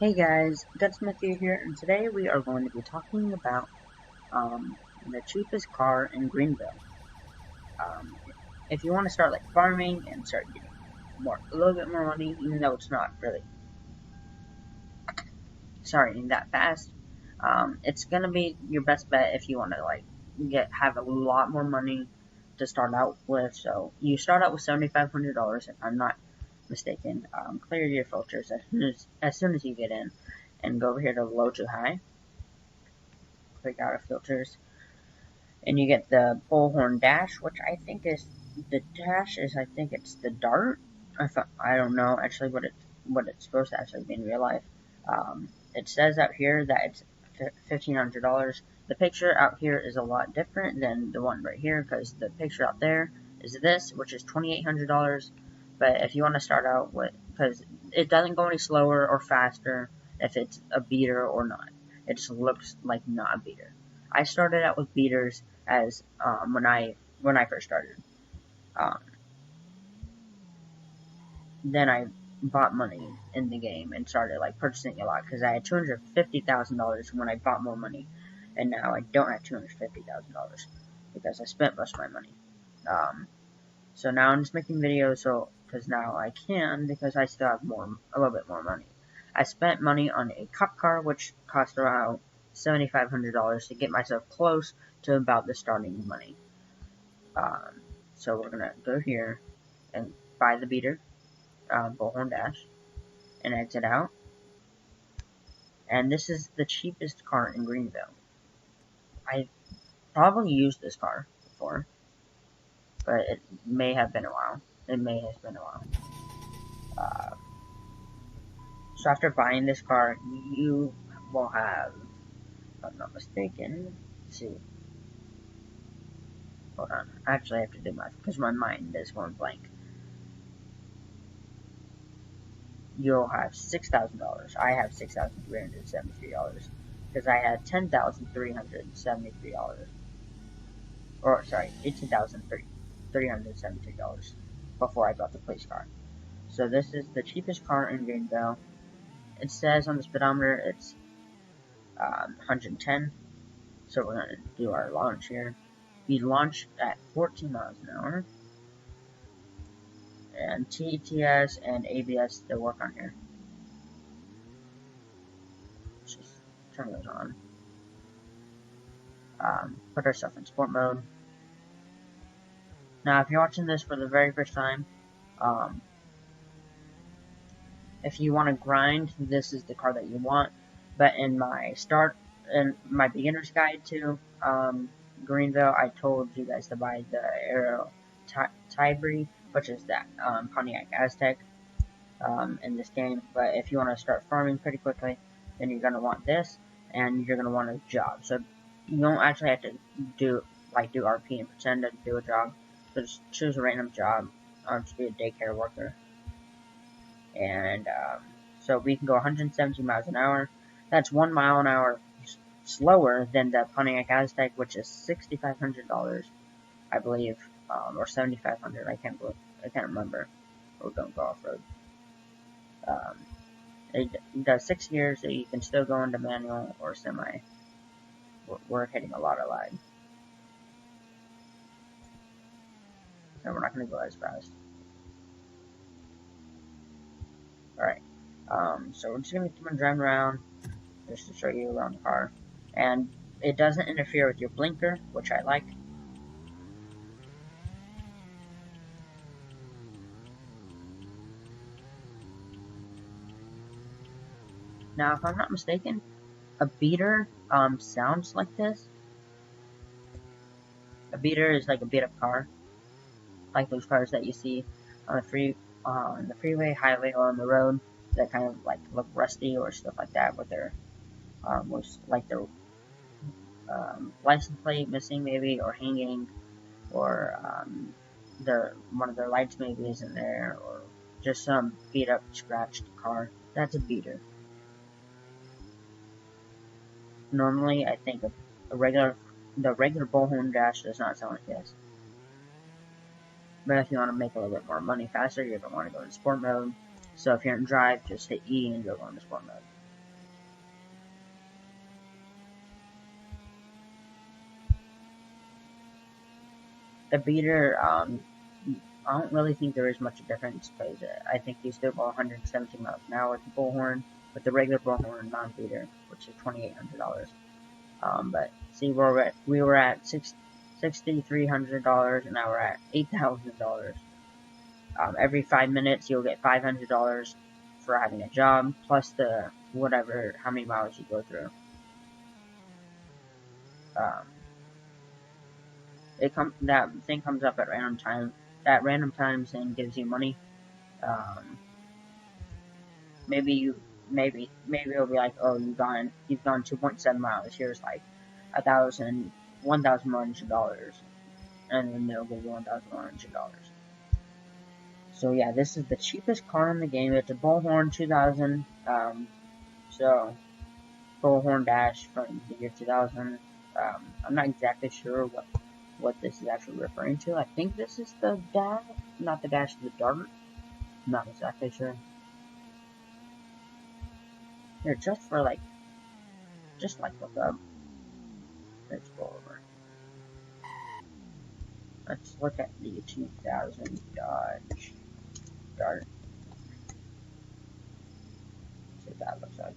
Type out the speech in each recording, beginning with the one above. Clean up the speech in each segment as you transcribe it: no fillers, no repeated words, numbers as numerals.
Hey guys, Gunsmith here, and today we are going to be talking about the cheapest car in Greenville. Um, if you want to start like farming and start getting a little bit more money, even though it's not really starting that fast, it's gonna be your best bet if you want to like have a lot more money to start out with. So you start out with $7,500, if I'm not mistaken. Clear your filters as soon as you get in, and go over here to low to high. Click out of filters, and you get the Bullhorn dash, which I think is I think it's the dart. I don't know actually what it's supposed to actually be in real life. It says out here that it's $1,500. The picture out here is a lot different than the one right here, because the picture out there is this, which is $2,800. But if you want to start out with, because it doesn't go any slower or faster if it's a beater or not. It just looks like not a beater. I started out with beaters as when I first started. Um, then I bought money in the game and started like purchasing a lot, because I had $250,000 when I bought more money, and now I don't have $250,000 because I spent most of my money. So now I'm just making videos because now I can, because I still have a little bit more money. I spent money on a cop car, which cost around $7,500 to get myself close to about the starting money. So we're gonna go here and buy the beater, Bullhorn Dash, and exit out. And this is the cheapest car in Greenville. I probably used this car before, but it may have been a while. Uh, so after buying this car, you will have, if I'm not mistaken, let's see. Hold on. Actually, I have to do math because my mind is going blank. You'll have $6,000. I have $6,373 because I had $10,373, or sorry, $18,373 before I bought the police car. So this is the cheapest car in Greenville. It says on the speedometer it's 110. So we're gonna do our launch here. We launch at 14 miles an hour. And TTS and ABS still work on here. Let's just turn those on. Put ourselves in sport mode. Now, if you're watching this for the very first time, if you want to grind, this is the car that you want. But in my beginner's guide to Greenville, I told you guys to buy the Aero Tybri, which is that Pontiac Aztec in this game. But if you want to start farming pretty quickly, then you're going to want this, and you're going to want a job. So you don't actually have to do RP and pretend to do a job. So just choose a random job. Just be a daycare worker. And so we can go 117 miles an hour. That's 1 mile an hour slower than the Pontiac Aztec, which is $6,500, I believe, or $7,500. I can't remember. We're going to go off road. It does 6 years, so you can still go into manual or semi. We're hitting a lot of lag, so we're not going to go as fast. Alright, so we're just going to keep on driving around just to show you around the car. And it doesn't interfere with your blinker, which I like. Now, if I'm not mistaken, a beater sounds like this. A beater is like a beat-up car, like those cars that you see on the freeway, highway, or on the road that kind of like look rusty or stuff like that, with their license plate missing maybe, or hanging, or one of their lights maybe isn't there, or just some beat up, scratched car. That's a beater. Normally, I think the regular Bullhorn Dash does not sound like this. But if you want to make a little bit more money faster, you're going to want to go into sport mode. So if you're in drive, just hit E and you'll go into sport mode. The beater, I don't really think there is much difference because I think you still go 117 miles an hour with the Bullhorn, with the regular Bullhorn non-beater, which is $2,800. But see, we were at $6,300, and now we're at $8,000. Every 5 minutes, you'll get $500 for having a job, plus the whatever, how many miles you go through. That thing comes up at random times and gives you money. Maybe it'll be like, oh, you've gone 2.7 miles. Here's like $1,100, and then they'll give you $1,100. So yeah, this is the cheapest car in the game. It's a Bullhorn 2000. So Bullhorn Dash from the year 2000. I'm not exactly sure what this is actually referring to. I think this is the Dash, not the Dash, the Dart. I'm not exactly sure. Here, just look up. Let's go over. Let's look at the 2000 Dodge Dart. See what that looks like.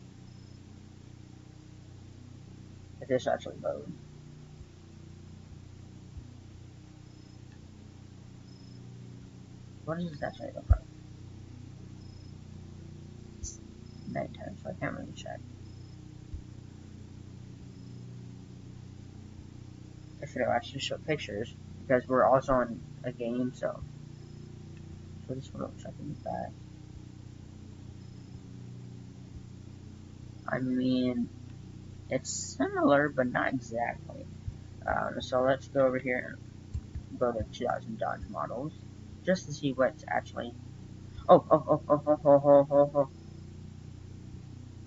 If this actually loads. What does this actually look like? Nighttime, so I can't really check. I should have actually show pictures because we're also in a game, so this is what it looks like in the back. I mean, it's similar, but not exactly. So let's go over here and go to 2000 Dodge models, just to see what's actually... Oh.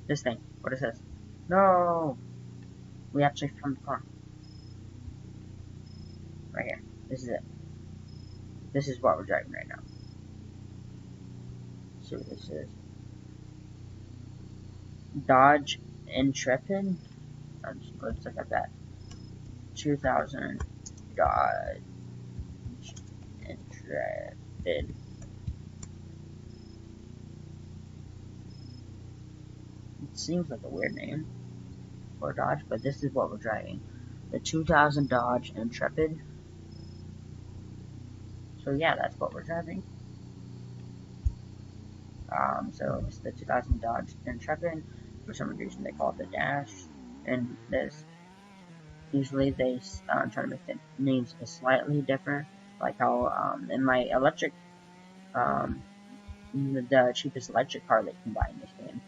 This thing. What is this? No! We actually found the car. Right here. This is it. This is what we're driving right now. Let's see what this is. Dodge Intrepid. Let's look at that. 2000 Dodge Intrepid. It seems like a weird name for Dodge, but this is what we're driving. The 2000 Dodge Intrepid. So yeah, that's what we're driving. So it's the 2000 Dodge Intrepid. For some reason they call it the Dash. And this, usually they try to make the names slightly different. Like how in my electric, the cheapest electric car that you can buy in this game,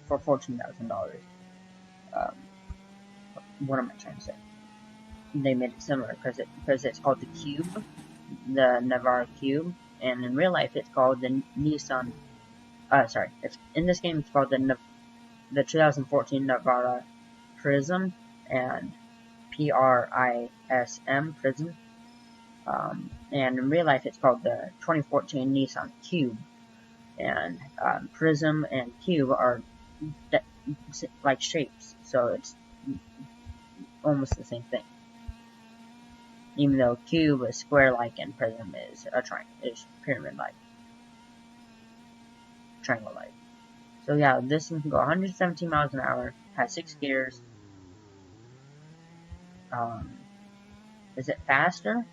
for $14,000. What am I trying to say? They made it similar because it's called the Cube, the Navara Cube, and in real life it's called the Nissan. In this game it's called the 2014 Navara Prism, and Prism, Prism. And in real life it's called the 2014 Nissan Cube, and Prism and Cube are like shapes, so it's almost the same thing. Even though Cube is square-like and Prism is pyramid-like, triangle-like. So yeah, this one can go 117 miles an hour, has 6 gears. Is it faster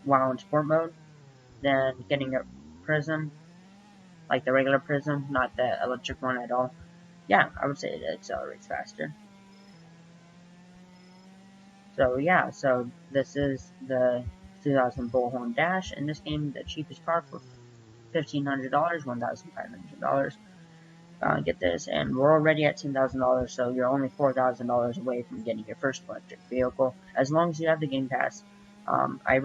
while in sport mode than getting a Prism, like the regular Prism, not the electric one at all? Yeah, I would say it accelerates faster. So yeah, so this is the 2000 Bullhorn Dash. In this game, the cheapest car for $1,500, $1,500. Get this, and we're already at $10,000, so you're only $4,000 away from getting your first electric vehicle, as long as you have the Game Pass. I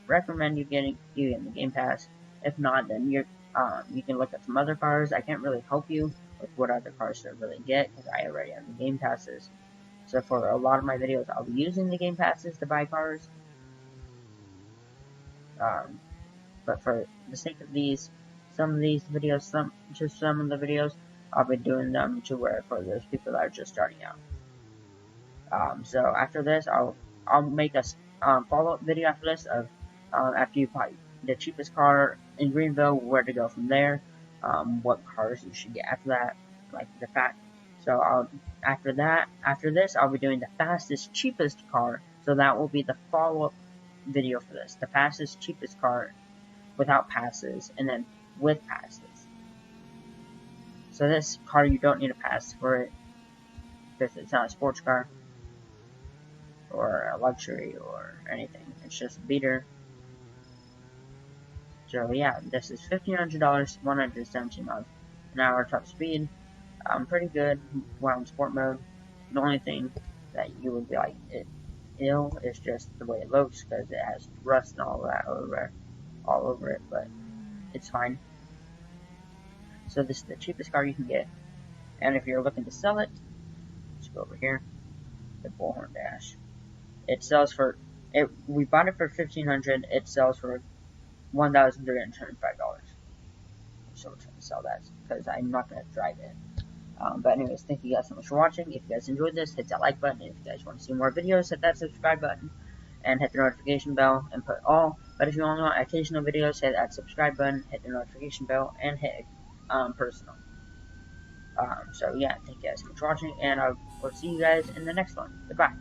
recommend you getting the Game Pass. If not, then you can look at some other cars. I can't really help you with what other cars to really get, because I already have the Game Passes. So for a lot of my videos, I'll be using the Game Passes to buy cars. But for the sake of some of the videos, I'll be doing them for those people that are just starting out. So after this, I'll I'll make a follow-up video after this of after you buy the cheapest car in Greenville, where to go from there, what cars you should get after that, like the fact. So after this, I'll be doing the fastest, cheapest car. So that will be the follow-up video for this. The fastest, cheapest car without passes, and then with passes. So this car, you don't need a pass for it, because it's not a sports car, or a luxury, or anything. It's just a beater. So yeah, this is $1,500, 117 miles an hour top speed. Pretty good while in sport mode. The only thing that you would be like ill is just the way it looks, because it has rust and all that all over it, but it's fine. So this is the cheapest car you can get, and if you're looking to sell it, let's go over here. The Bullhorn Dash. It sells for we bought it for $1,500. It sells for $1,325. So we're trying to sell that because I'm not going to drive it. But anyways, thank you guys so much for watching. If you guys enjoyed this, hit that like button. If you guys want to see more videos, hit that subscribe button and hit the notification bell and put all. But if you only want occasional videos, hit that subscribe button, hit the notification bell, and hit personal. So yeah, thank you guys so much for watching, and I will see you guys in the next one. Goodbye.